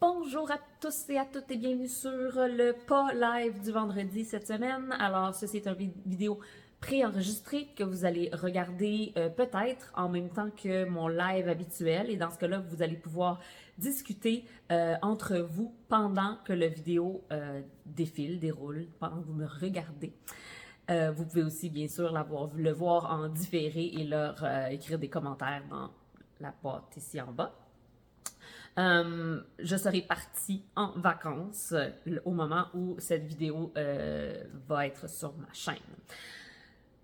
Bonjour à tous et à toutes et bienvenue sur le pas live du vendredi cette semaine. Alors, ceci est une vidéo préenregistrée que vous allez regarder peut-être en même temps que mon live habituel. Et dans ce cas-là, vous allez pouvoir discuter entre vous pendant que la vidéo déroule, pendant que vous me regardez. Vous pouvez aussi, bien sûr, le voir en différé et leur écrire des commentaires dans la boîte ici en bas. Je serai partie en vacances au moment où cette vidéo va être sur ma chaîne.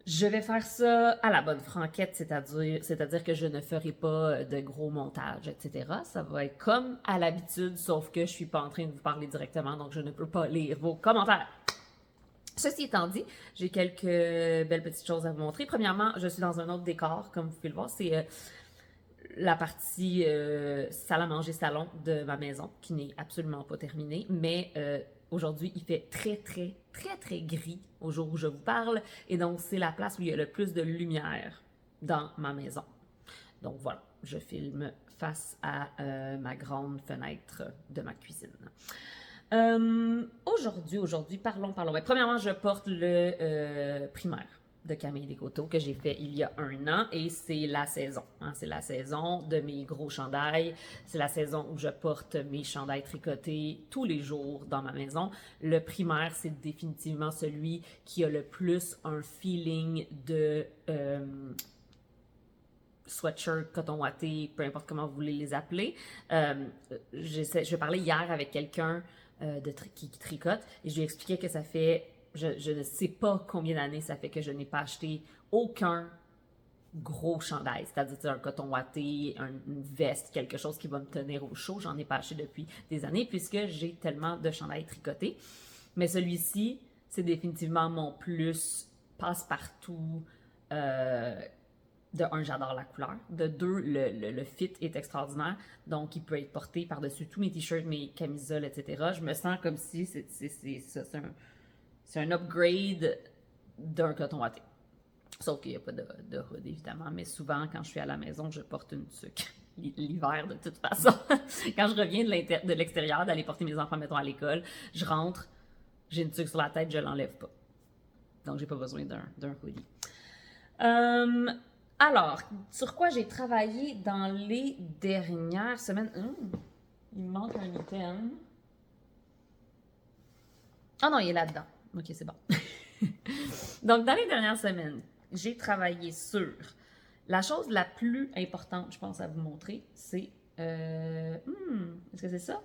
Je vais faire ça à la bonne franquette, c'est-à-dire que je ne ferai pas de gros montages, etc. Ça va être comme à l'habitude, sauf que je suis pas en train de vous parler directement, donc je ne peux pas lire vos commentaires. Ceci étant dit, j'ai quelques belles petites choses à vous montrer. Premièrement, je suis dans un autre décor, comme vous pouvez le voir, c'est la partie salle à manger salon de ma maison, qui n'est absolument pas terminée, mais aujourd'hui, il fait très gris au jour où je vous parle, et donc c'est la place où il y a le plus de lumière dans ma maison. Donc voilà, je filme face à ma grande fenêtre de ma cuisine. Aujourd'hui, parlons. Ben, premièrement, je porte le primaire de Camille Descoteaux que j'ai fait il y a 1 an et c'est la saison. Hein, c'est la saison de mes gros chandails. C'est la saison où je porte mes chandails tricotés tous les jours dans ma maison. Le primaire, c'est définitivement celui qui a le plus un feeling de sweatshirt, coton watté, peu importe comment vous voulez les appeler. Je parlais hier avec quelqu'un qui tricote et je lui expliquais que ça fait je ne sais pas combien d'années ça fait que je n'ai pas acheté aucun gros chandail, c'est-à-dire un coton watté, une veste, quelque chose qui va me tenir au chaud. J'en ai pas acheté depuis des années puisque j'ai tellement de chandails tricotés. Mais celui-ci, c'est définitivement mon plus passe-partout. De un, j'adore la couleur. De deux, le fit est extraordinaire. Donc, il peut être porté par-dessus tous mes t-shirts, mes camisoles, etc. Je me sens comme si c'est un upgrade d'un coton watté. Sauf qu'il n'y a pas de hood, évidemment. Mais souvent, quand je suis à la maison, je porte une tuque. L'hiver, de toute façon. Quand je reviens de l'extérieur, d'aller porter mes enfants, mettons, à l'école, je rentre, j'ai une tuque sur la tête, je l'enlève pas. Donc, j'ai pas besoin d'un hoodie. Alors, sur quoi j'ai travaillé dans les dernières semaines? Il me manque un item. Ah non, il est là-dedans. Ok, c'est bon. Donc, dans les dernières semaines, j'ai travaillé sur la chose la plus importante, je pense, à vous montrer, c'est... est-ce que c'est ça?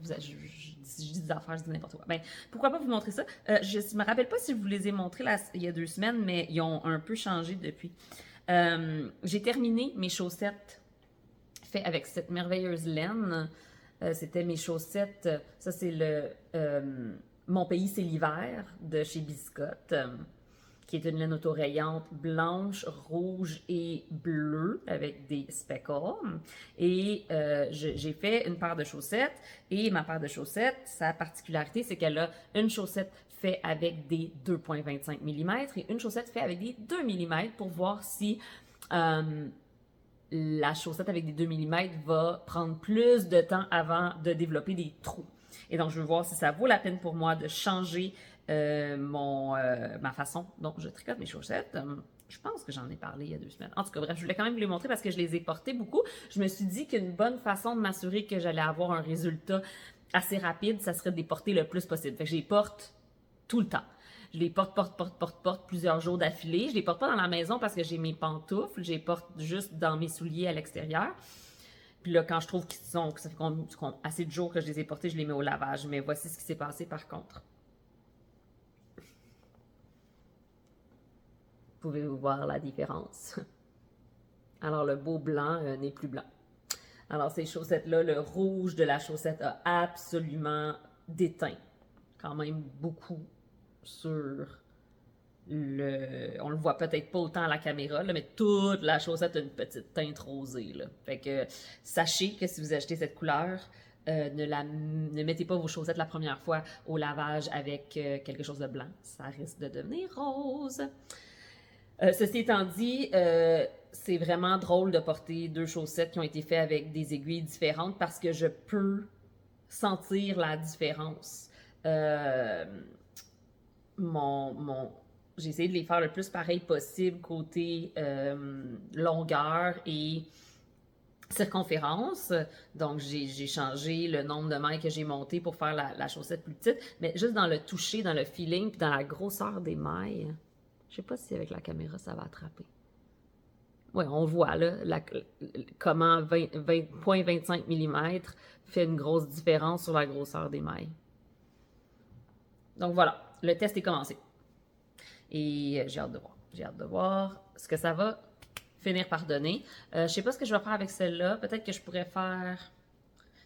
Je dis des affaires, je dis n'importe quoi. Ben, pourquoi pas vous montrer ça? Je ne me rappelle pas si je vous les ai montrés il y a 2 semaines, mais ils ont un peu changé depuis. J'ai terminé mes chaussettes faites avec cette merveilleuse laine. C'était mes chaussettes, ça c'est Mon pays c'est l'hiver de chez Biscotte, qui est une laine autorayante blanche, rouge et bleue avec des speckles. Et j'ai fait une paire de chaussettes et ma paire de chaussettes, sa particularité, c'est qu'elle a une chaussette faite avec des 2,25 mm et une chaussette faite avec des 2 mm pour voir si la chaussette avec des 2 mm va prendre plus de temps avant de développer des trous. Et donc, je veux voir si ça vaut la peine pour moi de changer ma façon dont je tricote mes chaussettes. Je pense que j'en ai parlé il y a 2 semaines. En tout cas, bref, je voulais quand même vous les montrer parce que je les ai portées beaucoup. Je me suis dit qu'une bonne façon de m'assurer que j'allais avoir un résultat assez rapide, ça serait de les porter le plus possible. Fait que je les porte tout le temps. Je les porte plusieurs jours d'affilée. Je les porte pas dans la maison parce que j'ai mes pantoufles. Je les porte juste dans mes souliers à l'extérieur. Puis là, quand je trouve que ça fait assez de jours que je les ai portés, je les mets au lavage. Mais voici ce qui s'est passé par contre. Pouvez-vous voir la différence? Alors, le beau blanc n'est plus blanc. Alors, ces chaussettes-là, le rouge de la chaussette a absolument déteint quand même beaucoup sur on le voit peut-être pas autant à la caméra, là, mais toute la chaussette a une petite teinte rosée. Là. Fait que sachez que si vous achetez cette couleur, ne mettez pas vos chaussettes la première fois au lavage avec quelque chose de blanc. Ça risque de devenir rose. Ceci étant dit, c'est vraiment drôle de porter 2 chaussettes qui ont été faites avec des aiguilles différentes parce que je peux sentir la différence. Euh, j'ai essayé de les faire le plus pareil possible côté longueur et circonférence. Donc, j'ai changé le nombre de mailles que j'ai monté pour faire la chaussette plus petite, mais juste dans le toucher, dans le feeling, puis dans la grosseur des mailles. Je sais pas si avec la caméra, ça va attraper. Oui, on voit là comment 0,25 mm fait une grosse différence sur la grosseur des mailles. Donc voilà, le test est commencé. Et j'ai hâte de voir. J'ai hâte de voir ce que ça va finir par donner. Je sais pas ce que je vais faire avec celle-là. Peut-être que je pourrais faire...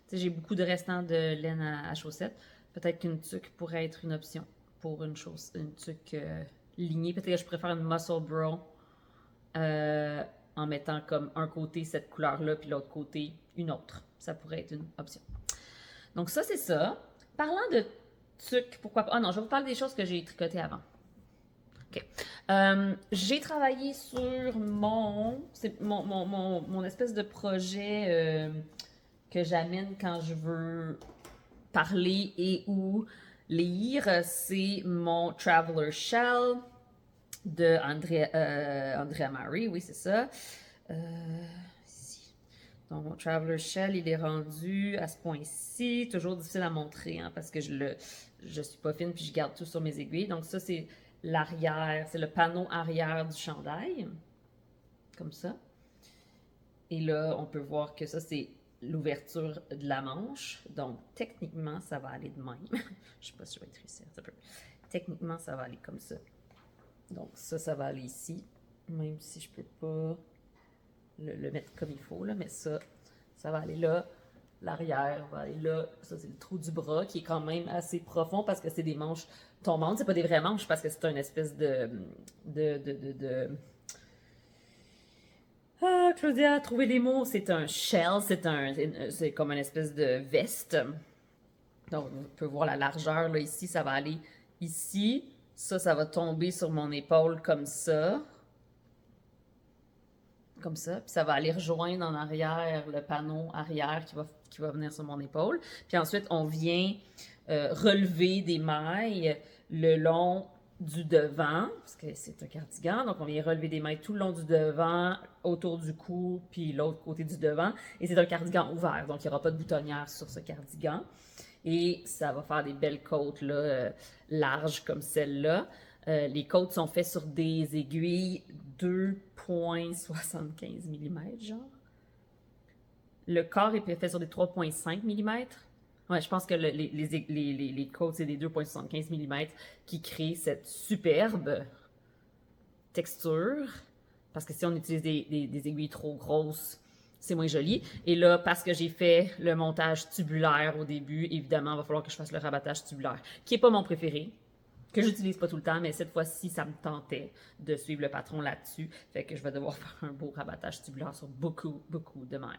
Tu sais, j'ai beaucoup de restants de laine à chaussettes. Peut-être qu'une tuque pourrait être une option pour une tuque lignée. Peut-être que je pourrais faire une muscle bro en mettant comme un côté cette couleur-là, puis l'autre côté une autre. Ça pourrait être une option. Donc ça, c'est ça. Parlant de tuque, pourquoi pas... Ah non, je vais vous parler des choses que j'ai tricotées avant. OK. J'ai travaillé sur mon espèce de projet que j'amène quand je veux parler et ou lire. C'est mon Traveler Shell de Andrea Mari, oui, c'est ça. Ici. Donc, mon Traveler Shell, il est rendu à ce point-ci. Toujours difficile à montrer, hein, parce que je suis pas fine puis je garde tout sur mes aiguilles. Donc, ça, c'est l'arrière, c'est le panneau arrière du chandail. Comme ça. Et là, on peut voir que ça, c'est l'ouverture de la manche. Donc, techniquement, ça va aller de même. Je sais pas si je vais être ici un peu. Techniquement, ça va aller comme ça. Donc, ça va aller ici. Même si je peux pas le mettre comme il faut, là. Mais ça va aller là. L'arrière va aller là. Ça, c'est le trou du bras qui est quand même assez profond parce que c'est des manches tombantes. C'est pas des vraies manches parce que c'est une espèce Ah, Claudia a trouvé les mots. C'est un shell, c'est comme une espèce de veste. Donc, on peut voir la largeur, là, ici, ça va aller ici. Ça va tomber sur mon épaule comme ça. Comme ça. Puis ça va aller rejoindre en arrière le panneau arrière qui va venir sur mon épaule. Puis ensuite, on vient relever des mailles le long du devant, parce que c'est un cardigan, donc on vient relever des mailles tout le long du devant, autour du cou, puis l'autre côté du devant. Et c'est un cardigan ouvert, donc il n'y aura pas de boutonnière sur ce cardigan. Et ça va faire des belles côtes là, larges comme celle-là. Les côtes sont faites sur des aiguilles 2,75 mm, genre. Le corps est fait sur des 3,5 mm. Ouais, je pense que les côtes, c'est des 2,75 mm qui créent cette superbe texture. Parce que si on utilise des aiguilles trop grosses, c'est moins joli. Et là, parce que j'ai fait le montage tubulaire au début, évidemment, il va falloir que je fasse le rabattage tubulaire, qui n'est pas mon préféré, que j'utilise pas tout le temps, mais cette fois-ci, ça me tentait de suivre le patron là-dessus. Fait que je vais devoir faire un beau rabattage tubulaire sur beaucoup, beaucoup de mailles.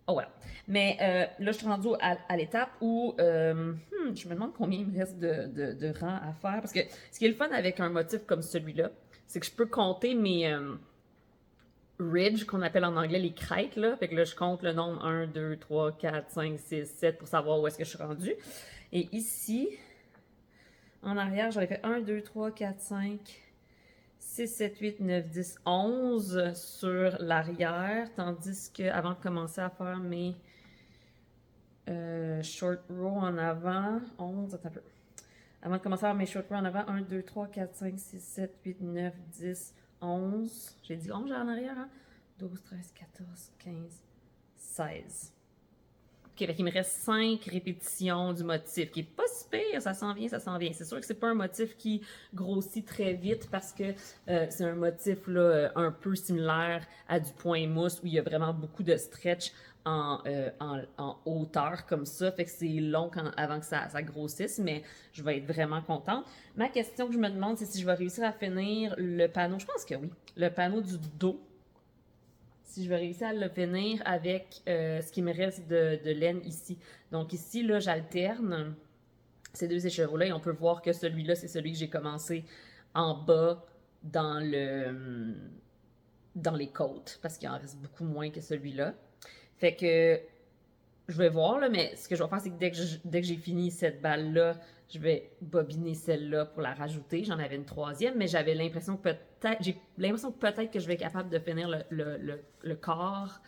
Oh voilà. Mais là, je suis rendue à l'étape où je me demande combien il me reste de rangs à faire. Parce que ce qui est le fun avec un motif comme celui-là, c'est que je peux compter mes ridges, qu'on appelle en anglais les crêtes. Là. Fait que là, je compte le nombre 1, 2, 3, 4, 5, 6, 7 pour savoir où est-ce que je suis rendue. Et ici, en arrière, j'en ai fait 1, 2, 3, 4, 5, 6, 7, 8, 9, 10, 11 sur l'arrière, tandis que avant de commencer à faire mes short row en avant, 11, attends un peu. Avant de commencer à faire mes short row en avant, 1, 2, 3, 4, 5, 6, 7, 8, 9, 10, 11. J'ai dit 11 en arrière, hein? 12, 13, 14, 15, 16. OK, fait qu'il me reste 5 répétitions du motif, qui est pas si pire, ça s'en vient, ça s'en vient. C'est sûr que c'est pas un motif qui grossit très vite parce que c'est un motif là, un peu similaire à du point mousse où il y a vraiment beaucoup de stretch en hauteur comme ça, fait que c'est long avant que ça grossisse, mais je vais être vraiment contente. Ma question que je me demande, c'est si je vais réussir à finir le panneau, je pense que oui, le panneau du dos, si je vais réussir à le finir avec ce qui me reste de laine ici. Donc ici, là, j'alterne ces deux écheveaux-là et on peut voir que celui-là, c'est celui que j'ai commencé en bas dans les côtes, parce qu'il en reste beaucoup moins que celui-là. Fait que je vais voir, là, mais ce que je vais faire, c'est que dès que j'ai fini cette balle-là, je vais bobiner celle-là pour la rajouter. J'en avais une troisième, mais j'avais l'impression que peut-être que je vais être capable de finir le corps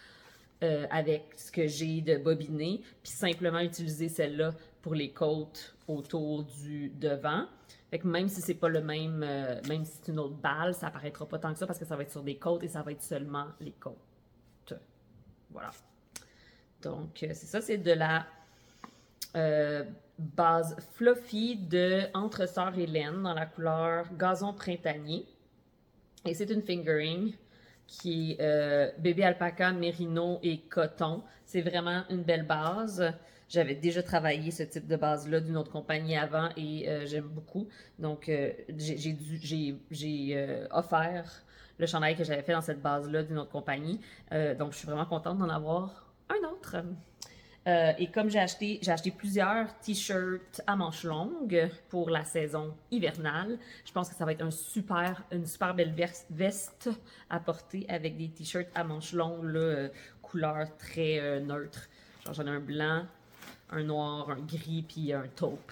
avec ce que j'ai de bobiné, puis simplement utiliser celle-là pour les côtes autour du devant. Fait que même si c'est pas le même, même si c'est une autre balle, ça apparaîtra pas tant que ça parce que ça va être sur des côtes et ça va être seulement les côtes. Voilà. Donc, c'est ça, c'est de la base fluffy de Entre Sœurs et Laine dans la couleur gazon printanier. Et c'est une fingering qui est bébé alpaca, mérino et coton. C'est vraiment une belle base. J'avais déjà travaillé ce type de base-là d'une autre compagnie avant et j'aime beaucoup. Donc, j'ai offert le chandail que j'avais fait dans cette base-là d'une autre compagnie. Donc, je suis vraiment contente d'en avoir un autre. Et comme j'ai acheté plusieurs t-shirts à manches longues pour la saison hivernale, je pense que ça va être une super belle veste à porter avec des t-shirts à manches longues, là, couleur très neutre. Genre j'en ai un blanc, un noir, un gris, puis un taupe.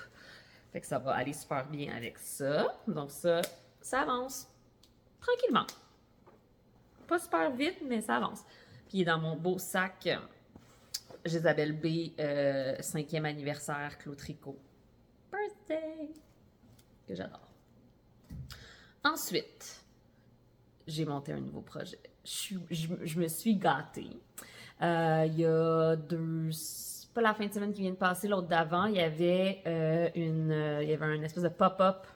Fait que ça va aller super bien avec ça. Donc ça avance tranquillement. Pas super vite, mais ça avance. Puis il est dans mon beau sac Jésabelle B, 5e anniversaire, Claude Tricot. Birthday! Que j'adore. Ensuite, j'ai monté un nouveau projet. Je me suis gâtée. Il y a pas la fin de semaine qui vient de passer, l'autre d'avant, il y avait un espèce de pop-up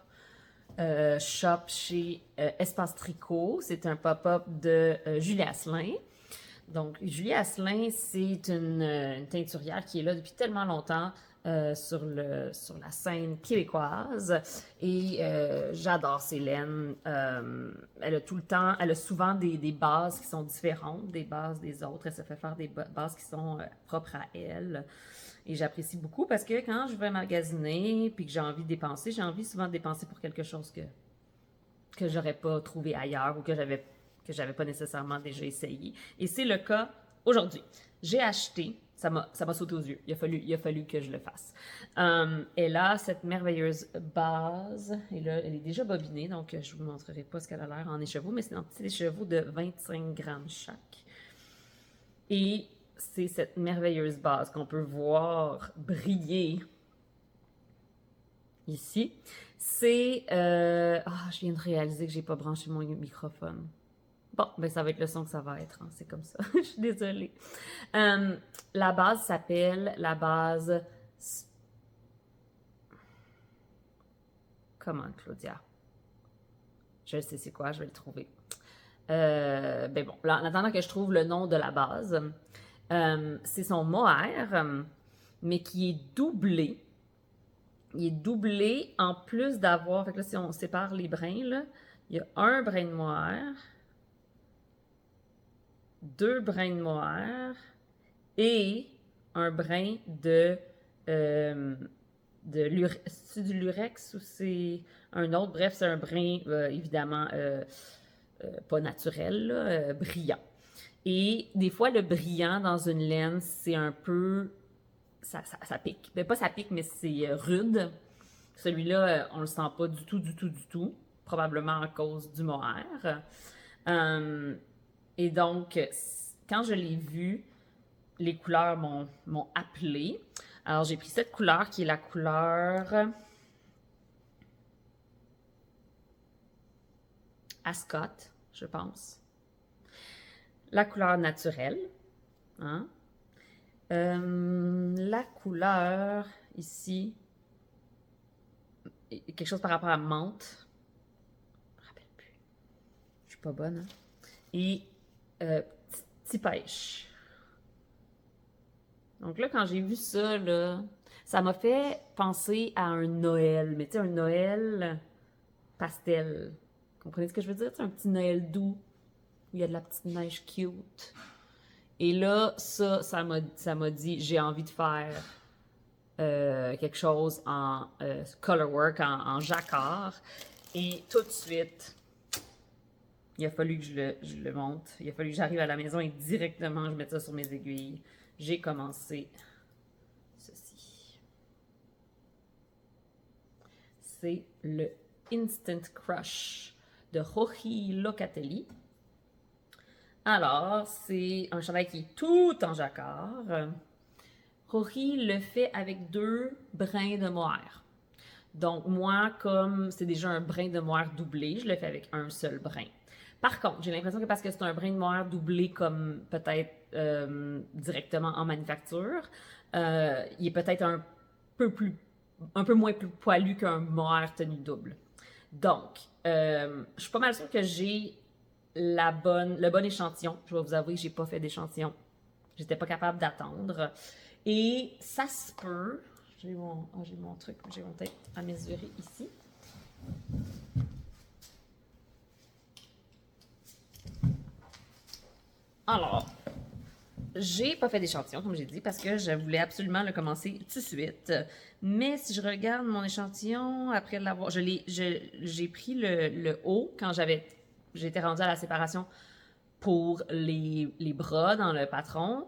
shop chez Espace Tricot. C'est un pop-up de Julie Asselin. Donc, Julie Asselin, c'est une teinturière qui est là depuis tellement longtemps sur la scène québécoise. Et j'adore ses laines. Elle a souvent des bases qui sont différentes des bases des autres. Elle se fait faire des bases qui sont propres à elle. Et j'apprécie beaucoup parce que quand je vais magasiner puis que j'ai envie de dépenser, j'ai envie souvent de dépenser pour quelque chose que j'aurais pas trouvé ailleurs ou que j'avais pas nécessairement déjà essayé. Et c'est le cas aujourd'hui. J'ai acheté, ça m'a sauté aux yeux. Il a fallu que je le fasse. Elle a cette merveilleuse base. Et là, elle est déjà bobinée, donc je vous montrerai pas ce qu'elle a l'air en écheveau, mais c'est un petit écheveau de 25 grammes chaque. Et c'est cette merveilleuse base qu'on peut voir briller ici. C'est... je viens de réaliser que j'ai pas branché mon microphone. Bon, ben ça va être le son que ça va être, hein. C'est comme ça. Je suis désolée. La base s'appelle la base... Comment, Claudia? Je sais c'est quoi, je vais le trouver. Ben bon, là, en attendant que je trouve le nom de la base, c'est son mohair, mais qui est doublé. Il est doublé en plus d'avoir... Fait que là, si on sépare les brins, là, il y a un brin de mohair, 2 brins de mohair et un brin de c'est du lurex ou c'est un autre? Bref, c'est un brin évidemment pas naturel, là, brillant. Et des fois, le brillant dans une laine, c'est un peu... Ça pique. Mais pas ça pique, mais c'est rude. Celui-là, on le sent pas du tout, du tout, du tout. Probablement à cause du mohair. Et donc, quand je l'ai vu, les couleurs m'ont appelé. Alors, j'ai pris cette couleur qui est la couleur Ascot, je pense. La couleur naturelle. Hein? La couleur ici, quelque chose par rapport à menthe. Je me rappelle plus. Je suis pas bonne. Hein? Et petit pêche. Donc là, quand j'ai vu ça, là, ça m'a fait penser à un Noël. Mais tu sais, un Noël pastel. Vous comprenez ce que je veux dire? C'est un petit Noël doux, où il y a de la petite neige cute. Et là, ça m'a dit, j'ai envie de faire quelque chose en colorwork, en jacquard. Et tout de suite, il a fallu que je le monte. Il a fallu que j'arrive à la maison et directement je mette ça sur mes aiguilles. J'ai commencé c'est le Instant Crush de Joji Locatelli. Alors, c'est un chandail qui est tout en jacquard. Joji le fait avec 2 brins de mohair. Donc, moi, comme c'est déjà un brin de mohair doublé, je le fais avec un seul brin. Par contre, j'ai l'impression que parce que c'est un brin de mohair doublé comme peut-être directement en manufacture, il est peut-être un peu moins poilu qu'un mohair tenu double. Donc, je suis pas mal sûre que j'ai le bon échantillon. Je vais vous avouer que j'ai pas fait d'échantillon. J'étais pas capable d'attendre. Et ça se peut. J'ai mon truc, j'ai mon tape à mesurer ici. Alors, j'ai pas fait d'échantillon, comme j'ai dit, parce que je voulais absolument le commencer tout de suite. Mais si je regarde mon échantillon, après l'avoir... J'ai pris le haut quand j'étais rendue à la séparation pour les bras dans le patron.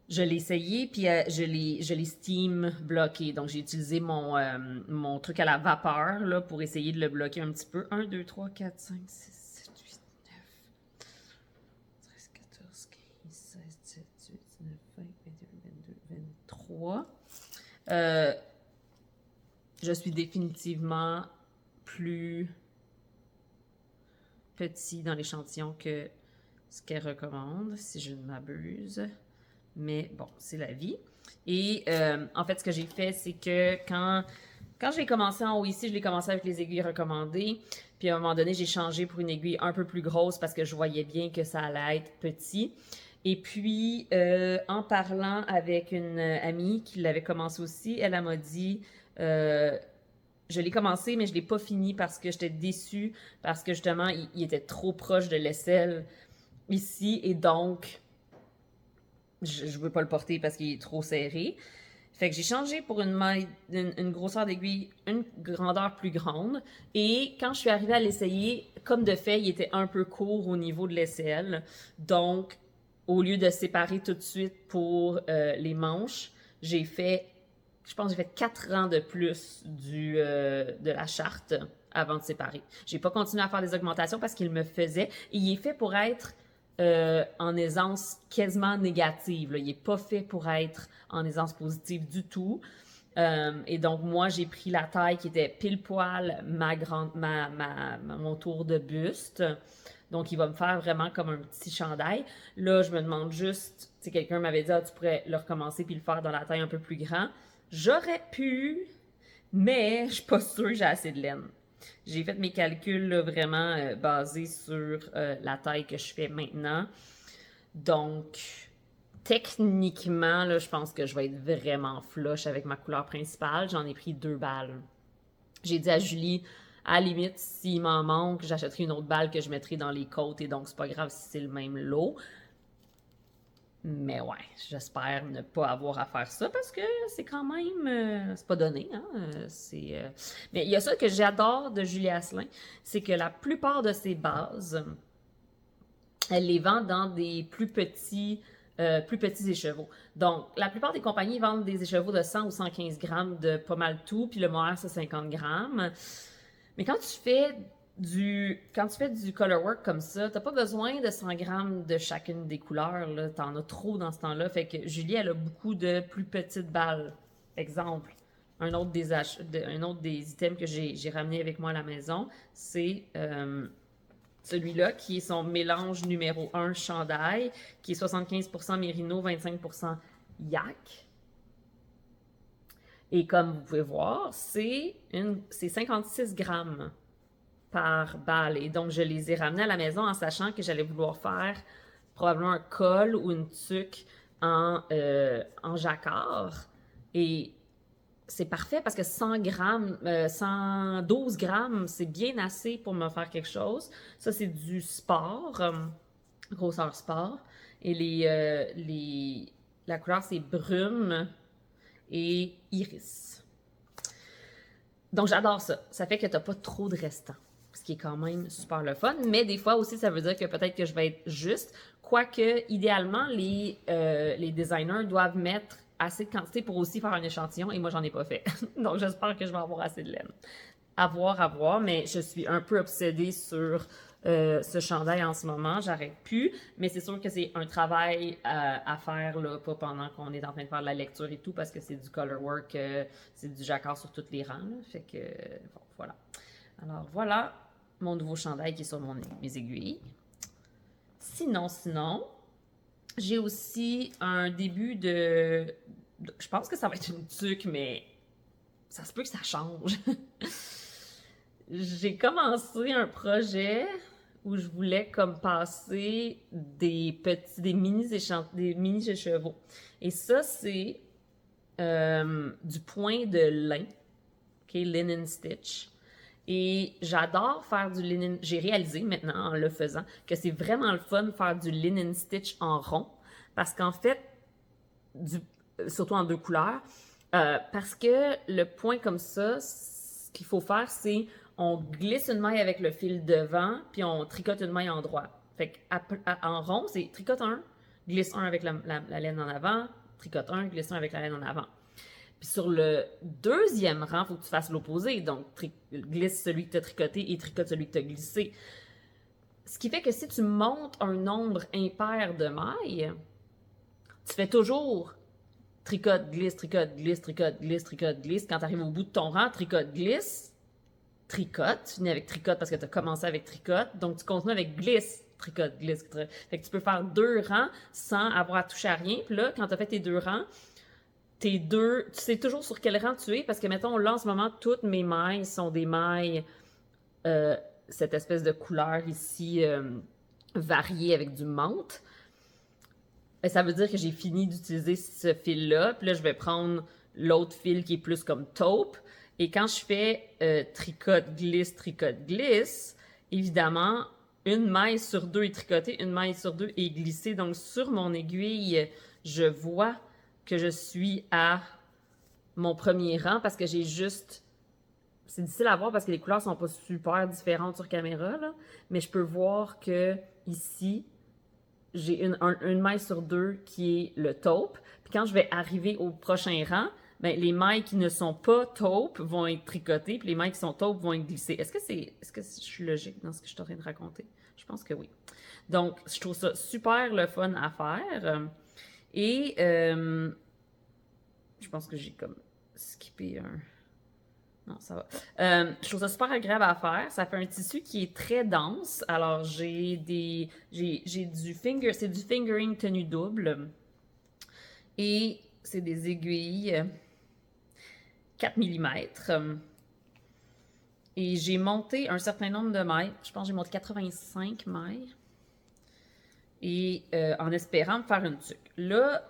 Je l'ai essayé, puis je l'ai steam bloqué. Donc, j'ai utilisé mon truc à la vapeur là, pour essayer de le bloquer un petit peu. 1, 2, 3, 4, 5, 6, 7, 8, 9, 13, 14, 15, 16, 17, 18, 19, 20, 21, 22, 23. Je suis définitivement plus petit dans l'échantillon que ce qu'elle recommande, si je ne m'abuse. Mais bon, c'est la vie. Et en fait, ce que j'ai fait, c'est que quand j'ai commencé en haut ici, je l'ai commencé avec les aiguilles recommandées. Puis à un moment donné, j'ai changé pour une aiguille un peu plus grosse parce que je voyais bien que ça allait être petit. Et puis, en parlant avec une amie qui l'avait commencé aussi, elle m'a dit, je l'ai commencé, mais je l'ai pas fini parce que j'étais déçue, parce que justement, il était trop proche de l'aisselle ici. Et donc, je veux pas le porter parce qu'il est trop serré. Fait que j'ai changé pour une grosseur d'aiguille, une grandeur plus grande. Et quand je suis arrivée à l'essayer, comme de fait, il était un peu court au niveau de l'aisselle. Donc, au lieu de séparer tout de suite pour les manches, je pense que j'ai fait 4 rangs de plus de la charte avant de séparer. J'ai pas continué à faire des augmentations parce qu'il me faisait. Et il est fait pour être en aisance quasiment négative. Là. Il n'est pas fait pour être en aisance positive du tout. Et donc, moi, j'ai pris la taille qui était pile poil mon tour de buste. Donc, il va me faire vraiment comme un petit chandail. Là, je me demande juste, tu sais, quelqu'un m'avait dit, ah, tu pourrais le recommencer puis le faire dans la taille un peu plus grand. J'aurais pu, mais je suis pas sûre que j'ai assez de laine. J'ai fait mes calculs là, vraiment basés sur la taille que je fais maintenant. Donc, techniquement, là, je pense que je vais être vraiment flush avec ma couleur principale. J'en ai pris 2 balles. J'ai dit à Julie, à la limite, s'il m'en manque, j'achèterai une autre balle que je mettrai dans les côtes et donc c'est pas grave si c'est le même lot. Mais ouais, j'espère ne pas avoir à faire ça parce que c'est quand même... c'est pas donné, hein? Mais il y a ça que j'adore de Julie Asselin, c'est que la plupart de ses bases, elle les vend dans des plus petits écheveaux. Donc, la plupart des compagnies vendent des écheveaux de 100 ou 115 grammes de pas mal tout, puis le mohair, c'est 50 grammes. Mais quand tu fais du colorwork comme ça, t'as pas besoin de 100 grammes de chacune des couleurs, là. T'en as trop dans ce temps-là. Fait que Julie, elle a beaucoup de plus petites balles. Exemple, un autre des items que j'ai ramené avec moi à la maison, c'est celui-là qui est son mélange numéro 1 chandail, qui est 75% mérino, 25% yak. Et comme vous pouvez voir, c'est 56 grammes par balle. Et donc, je les ai ramenés à la maison en sachant que j'allais vouloir faire probablement un col ou une tuque en jacquard. Et c'est parfait parce que 112 grammes, c'est bien assez pour me faire quelque chose. Ça, c'est du sport, grosseur sport. Et la couleur, c'est brume et iris. Donc, j'adore ça. Ça fait que tu n'as pas trop de restants, ce qui est quand même super le fun. Mais des fois aussi, ça veut dire que peut-être que je vais être juste. Quoique, idéalement, les designers doivent mettre assez de quantité pour aussi faire un échantillon et moi, j'en ai pas fait. Donc, j'espère que je vais avoir assez de laine. À voir, mais je suis un peu obsédée sur ce chandail en ce moment. J'arrête plus, mais c'est sûr que c'est un travail à faire, là, pas pendant qu'on est en train de faire de la lecture et tout, parce que c'est du color work, c'est du jacquard sur tous les rangs. Là. Fait que, bon, voilà. Alors, voilà mon nouveau chandail qui est sur mes aiguilles. Sinon, j'ai aussi un début je pense que ça va être une tuque, mais ça se peut que ça change. J'ai commencé un projet où je voulais comme passer des mini écheveaux. Et ça, c'est du point de lin, okay, linen stitch. Et j'adore faire du linen. J'ai réalisé maintenant en le faisant que c'est vraiment le fun de faire du linen stitch en rond parce qu'en fait, surtout en 2 couleurs, parce que le point comme ça, ce qu'il faut faire, c'est on glisse une maille avec le fil devant, puis on tricote une maille en droit. Fait en rond, c'est tricote un, glisse un avec la laine en avant, tricote un, glisse un avec la laine en avant. Puis sur le deuxième rang, il faut que tu fasses l'opposé. Donc, glisse celui que tu as tricoté et tricote celui que tu as glissé. Ce qui fait que si tu montes un nombre impair de mailles, tu fais toujours tricote, glisse, tricote, glisse, tricote, glisse, tricote, glisse. Quand tu arrives au bout de ton rang, tricote, glisse, tricote. Tu finis avec tricote parce que tu as commencé avec tricote. Donc, tu continues avec glisse, tricote, glisse, tricote. Fait que tu peux faire 2 rangs sans avoir à toucher à rien. Puis là, quand tu as fait tes 2 rangs, tu sais toujours sur quel rang tu es, parce que, mettons, là, en ce moment, toutes mes mailles sont des mailles, cette espèce de couleur ici, variée avec du menthe. Et ça veut dire que j'ai fini d'utiliser ce fil-là, puis là, je vais prendre l'autre fil qui est plus comme taupe. Et quand je fais tricote, glisse, évidemment, une maille sur 2 est tricotée, une maille sur 2 est glissée. Donc, sur mon aiguille, je vois que je suis à mon premier rang parce que j'ai juste... C'est difficile à voir parce que les couleurs sont pas super différentes sur caméra, là, mais je peux voir que ici, j'ai une maille sur 2 qui est le taupe. Puis quand je vais arriver au prochain rang, ben, les mailles qui ne sont pas taupe vont être tricotées, puis les mailles qui sont taupes vont être glissées. Est-ce que je suis logique dans ce que je suis en train de raconter? Je pense que oui. Donc, je trouve ça super le fun à faire. Et je pense que j'ai comme skippé un... Non, ça va. Je trouve ça super agréable à faire. Ça fait un tissu qui est très dense. Alors, j'ai du c'est du fingering tenue double. Et c'est des aiguilles 4 mm. Et j'ai monté un certain nombre de mailles. Je pense que j'ai monté 85 mailles. Et en espérant me faire une tuque. Là,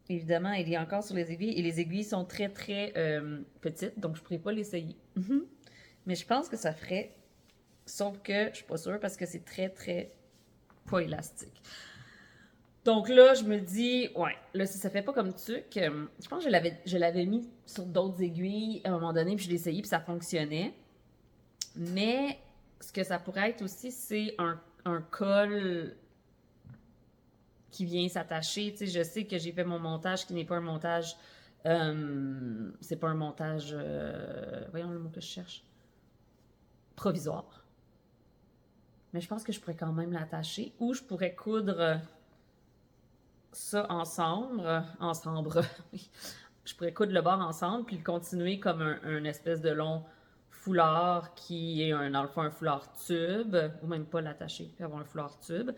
évidemment, il est encore sur les aiguilles. Et les aiguilles sont très, très petites. Donc, je ne pourrais pas l'essayer. Mais je pense que ça ferait. Sauf que je ne suis pas sûre parce que c'est très, très pas élastique. Donc là, je me dis, ouais, là, si ça fait pas comme tuque, je pense que je l'avais mis sur d'autres aiguilles à un moment donné, puis je l'ai essayé, puis ça fonctionnait. Mais ce que ça pourrait être aussi, c'est un col qui vient s'attacher. Tu sais, je sais que j'ai fait mon montage qui n'est pas un montage... c'est pas un montage... voyons le mot que je cherche. Provisoire. Mais je pense que je pourrais quand même l'attacher. Ou je pourrais coudre ça ensemble. Je pourrais coudre le bord ensemble puis le continuer comme un espèce de long foulard qui est dans le fond un foulard tube, ou même pas l'attacher, puis avoir un foulard tube.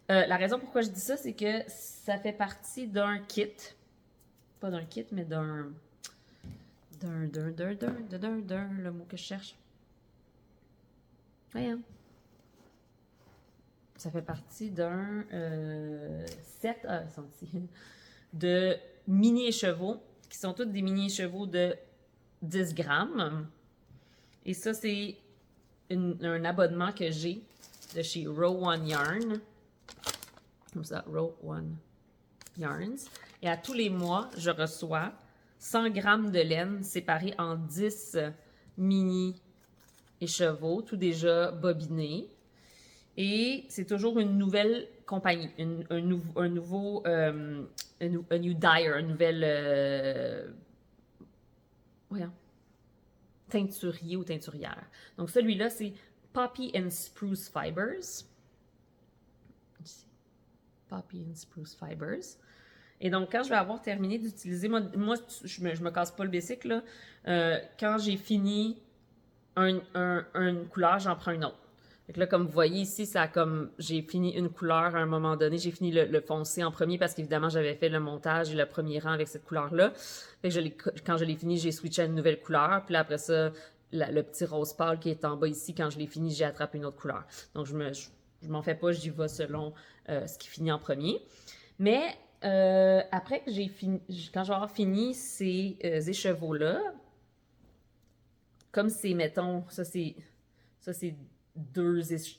La raison pourquoi je dis ça, c'est que ça fait partie d'un kit. Pas d'un kit, mais d'un le mot que je cherche. Voyons. Ça fait partie d'un set de mini-écheveaux, qui sont tous des mini-écheveaux de 10 grammes. Et ça, c'est un abonnement que j'ai de chez Row One Yarn. Comme ça, Row One Yarns. Et à tous les mois, je reçois 100 grammes de laine séparée en 10 mini-écheveaux, tout déjà bobinés. Et c'est toujours une nouvelle compagnie, un nouveau, un new dyer, une nouvelle, voyons, teinturier ou teinturière. Donc celui-là, c'est Poppy and Spruce Fibers. Ici. Poppy and Spruce Fibers. Et donc, quand je vais avoir terminé d'utiliser, moi je me casse pas le basic, là. Quand j'ai fini une couleur, j'en prends une autre. Fait que là, comme vous voyez ici, ça comme j'ai fini une couleur à un moment donné. J'ai fini le foncé en premier parce qu'évidemment, j'avais fait le montage et le premier rang avec cette couleur-là. Fait que quand je l'ai fini, j'ai switché à une nouvelle couleur. Puis là, après ça, le petit rose pâle qui est en bas ici, quand je l'ai fini, j'ai attrapé une autre couleur. Donc, je m'en fais pas, j'y vais selon ce qui finit en premier. Mais après que j'ai fini, quand je vais avoir fini ces écheveaux-là, comme c'est, mettons, ça c'est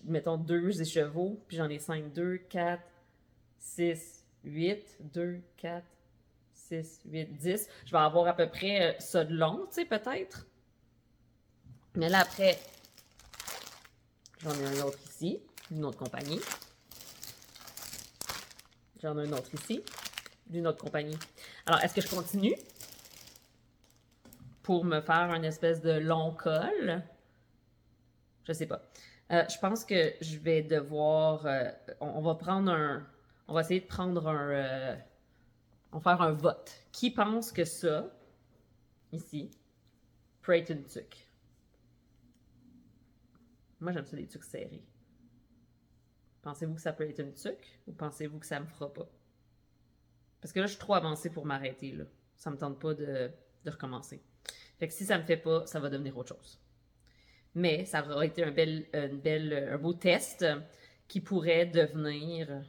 mettons, deux écheveaux, puis j'en ai 5, 2, 4, 6, 8, 2, 4, 6, 8, 10. Je vais avoir à peu près ça de long, tu sais, peut-être. Mais là, après, j'en ai un autre ici, d'une autre compagnie. J'en ai un autre ici, d'une autre compagnie. Alors, est-ce que je continue pour me faire une espèce de long col? Je sais pas. Je pense que je vais devoir. On va prendre un. On va essayer de prendre un. On va faire un vote. Qui pense que ça, ici, peut être une tuque? Moi, j'aime ça des tuques serrées. Pensez-vous que ça peut être une tuque ou pensez-vous que ça me fera pas? Parce que là, je suis trop avancée pour m'arrêter, là. Ça me tente pas de recommencer. Fait que si ça me fait pas, ça va devenir autre chose. Mais ça aurait été un beau test qui pourrait devenir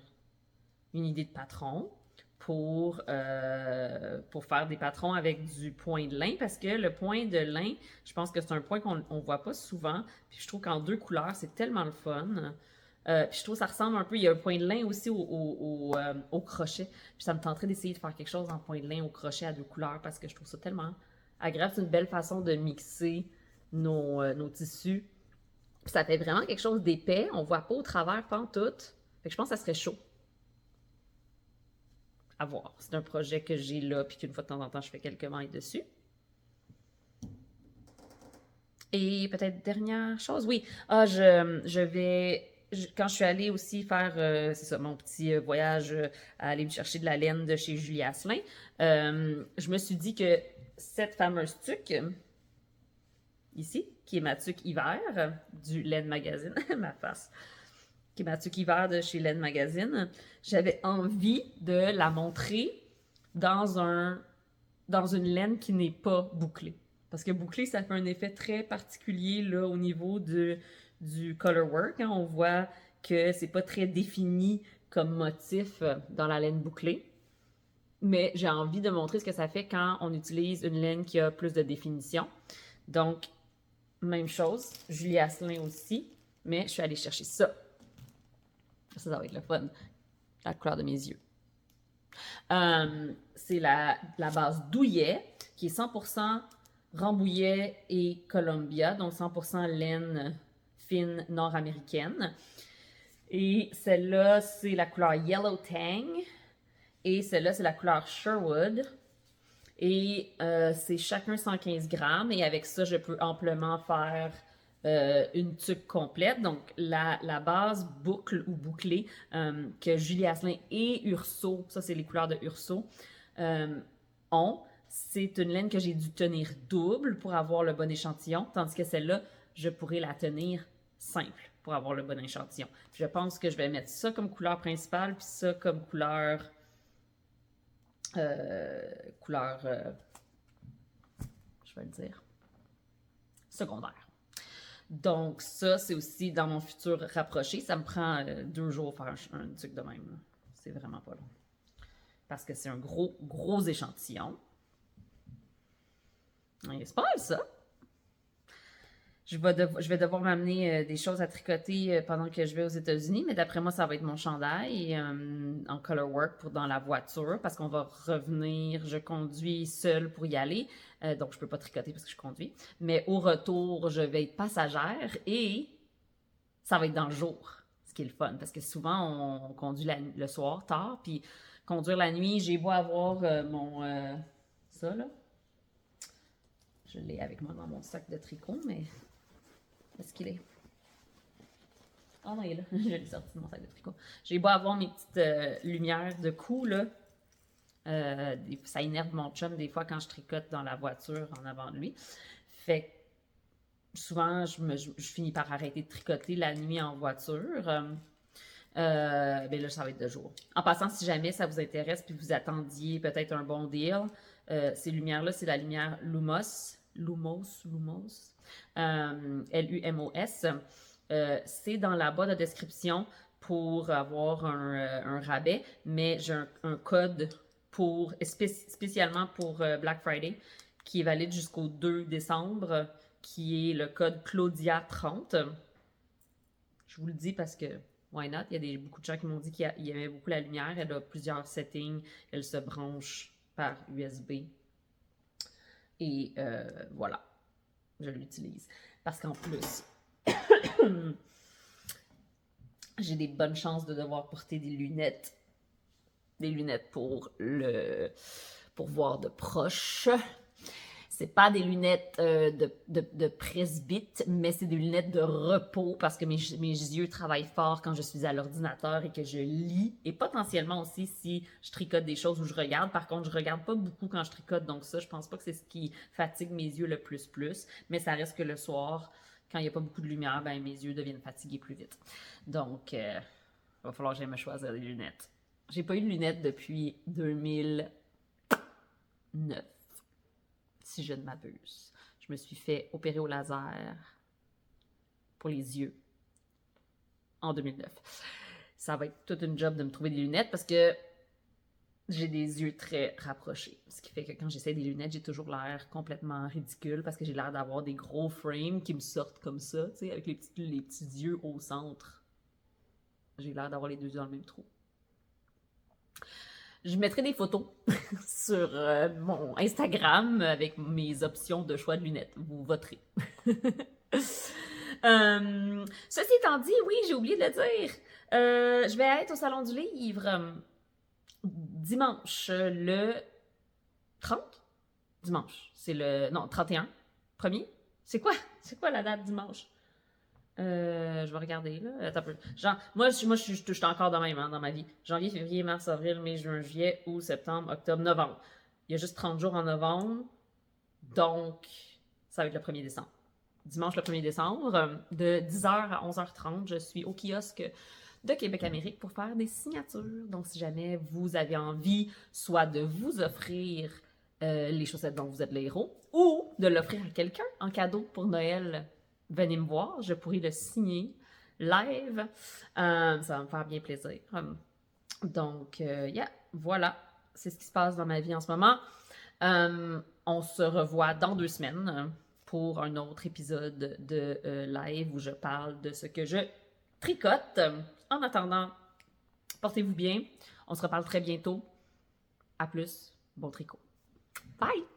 une idée de patron pour faire des patrons avec du point de lin, parce que le point de lin, je pense que c'est un point qu'on ne voit pas souvent, puis je trouve qu'en 2 couleurs, c'est tellement le fun. Puis je trouve que ça ressemble un peu, il y a un point de lin aussi au crochet, puis ça me tenterait d'essayer de faire quelque chose en point de lin au crochet à 2 couleurs, parce que je trouve ça tellement agréable, c'est une belle façon de mixer nos tissus. Puis ça fait vraiment quelque chose d'épais. On voit pas au travers pantoute. Fait que je pense que ça serait chaud. À voir. C'est un projet que j'ai là, puis qu'une fois de temps en temps, je fais quelques mailles dessus. Et peut-être dernière chose, oui. Je vais... quand je suis allée aussi faire, c'est ça, mon petit voyage à aller me chercher de la laine de chez Julie Asselin, je me suis dit que cette fameuse tuque, ici, qui est ma tuque hiver du Laine Magazine, ma face, qui est ma tuque hiver de chez Laine Magazine, j'avais envie de la montrer dans une laine qui n'est pas bouclée. Parce que bouclée, ça fait un effet très particulier là, au niveau du color work. Hein. On voit que c'est pas très défini comme motif dans la laine bouclée. Mais j'ai envie de montrer ce que ça fait quand on utilise une laine qui a plus de définition. Donc, même chose, Julie Asselin aussi, mais je suis allée chercher ça. Ça va être le fun. La couleur de mes yeux. C'est la base douillet, qui est 100% Rambouillet et Columbia, donc 100% laine fine nord-américaine. Et celle-là, c'est la couleur Yellow Tang. Et celle-là, c'est la couleur Sherwood. Et c'est chacun 115 grammes. Et avec ça, je peux amplement faire une tuque complète. Donc, la base boucle ou bouclée que Julie Asselin et Urso, ça c'est les couleurs de Urso, ont, c'est une laine que j'ai dû tenir double pour avoir le bon échantillon. Tandis que celle-là, je pourrais la tenir simple pour avoir le bon échantillon. Je pense que je vais mettre ça comme couleur principale, puis ça comme couleur... je vais le dire, secondaire. Donc ça, c'est aussi dans mon futur rapproché. Ça me prend 2 jours faire un truc de même. C'est vraiment pas long. Parce que c'est un gros échantillon. Et c'est pas mal ça. Je vais devoir m'amener des choses à tricoter pendant que je vais aux États-Unis, mais d'après moi, ça va être mon chandail en color work dans la voiture parce qu'on va revenir. Je conduis seule pour y aller, donc je peux pas tricoter parce que je conduis. Mais au retour, je vais être passagère et ça va être dans le jour, ce qui est le fun, parce que souvent, on conduit le soir tard, puis conduire la nuit, j'ai beau avoir ça, là. Je l'ai avec moi dans mon sac de tricot, mais où est-ce qu'il est? Ah non, il est là. Je l'ai sorti de mon sac de tricot. J'ai beau avoir mes petites lumières de cou, là. Ça énerve mon chum des fois quand je tricote dans la voiture en avant de lui. Fait que souvent, je finis par arrêter de tricoter la nuit en voiture. Ben là, ça va être de jour. En passant, si jamais ça vous intéresse puis vous attendiez peut-être un bon deal, ces lumières-là, c'est la lumière Lumos. Lumos. C'est dans la barre de description pour avoir un rabais, mais j'ai un code spécialement pour Black Friday qui est valide jusqu'au 2 décembre, qui est le code Claudia30. Je vous le dis parce que why not? Il y a beaucoup de gens qui m'ont dit qu'ils aimaient beaucoup la lumière. Elle a plusieurs settings. Elle se branche par USB. Et voilà, je l'utilise. Parce qu'en plus, j'ai des bonnes chances de devoir porter des lunettes. Des lunettes pour voir de proche. C'est pas des lunettes de presbyte, mais c'est des lunettes de repos parce que mes yeux travaillent fort quand je suis à l'ordinateur et que je lis. Et potentiellement aussi si je tricote des choses où je regarde. Par contre, je regarde pas beaucoup quand je tricote, donc ça, je pense pas que c'est ce qui fatigue mes yeux le plus. Mais ça reste que le soir, quand il n'y a pas beaucoup de lumière, ben mes yeux deviennent fatigués plus vite. Donc, il va falloir que j'aille me choisir des lunettes. J'ai pas eu de lunettes depuis 2009. Si je ne m'abuse. Je me suis fait opérer au laser pour les yeux en 2009. Ça va être toute une job de me trouver des lunettes parce que j'ai des yeux très rapprochés. Ce qui fait que quand j'essaie des lunettes, j'ai toujours l'air complètement ridicule parce que j'ai l'air d'avoir des gros frames qui me sortent comme ça, tu sais, avec les petits yeux au centre. J'ai l'air d'avoir les deux yeux dans le même trou. Je mettrai des photos sur mon Instagram avec mes options de choix de lunettes. Vous voterez. Ceci étant dit, oui, j'ai oublié de le dire. Je vais être au Salon du Livre dimanche le 30? Dimanche. C'est le... Non, 31. Premier? C'est quoi? C'est quoi la date dimanche? Je vais regarder, là. Attends un peu. Genre, moi, je suis encore de même, hein, dans ma vie. Janvier, février, mars, avril, mai, juin, juillet, août, septembre, octobre, novembre. Il y a juste 30 jours en novembre. Donc, ça va être le 1er décembre. Dimanche, le 1er décembre, de 10h à 11h30, je suis au kiosque de Québec-Amérique pour faire des signatures. Donc, si jamais vous avez envie, soit de vous offrir les chaussettes dont vous êtes le héros, ou de l'offrir à quelqu'un en cadeau pour Noël, venez me voir, je pourrais le signer live. Ça va me faire bien plaisir. Donc, voilà. C'est ce qui se passe dans ma vie en ce moment. On se revoit dans 2 semaines pour un autre épisode de live où je parle de ce que je tricote. En attendant, portez-vous bien. On se reparle très bientôt. À plus. Bon tricot. Bye!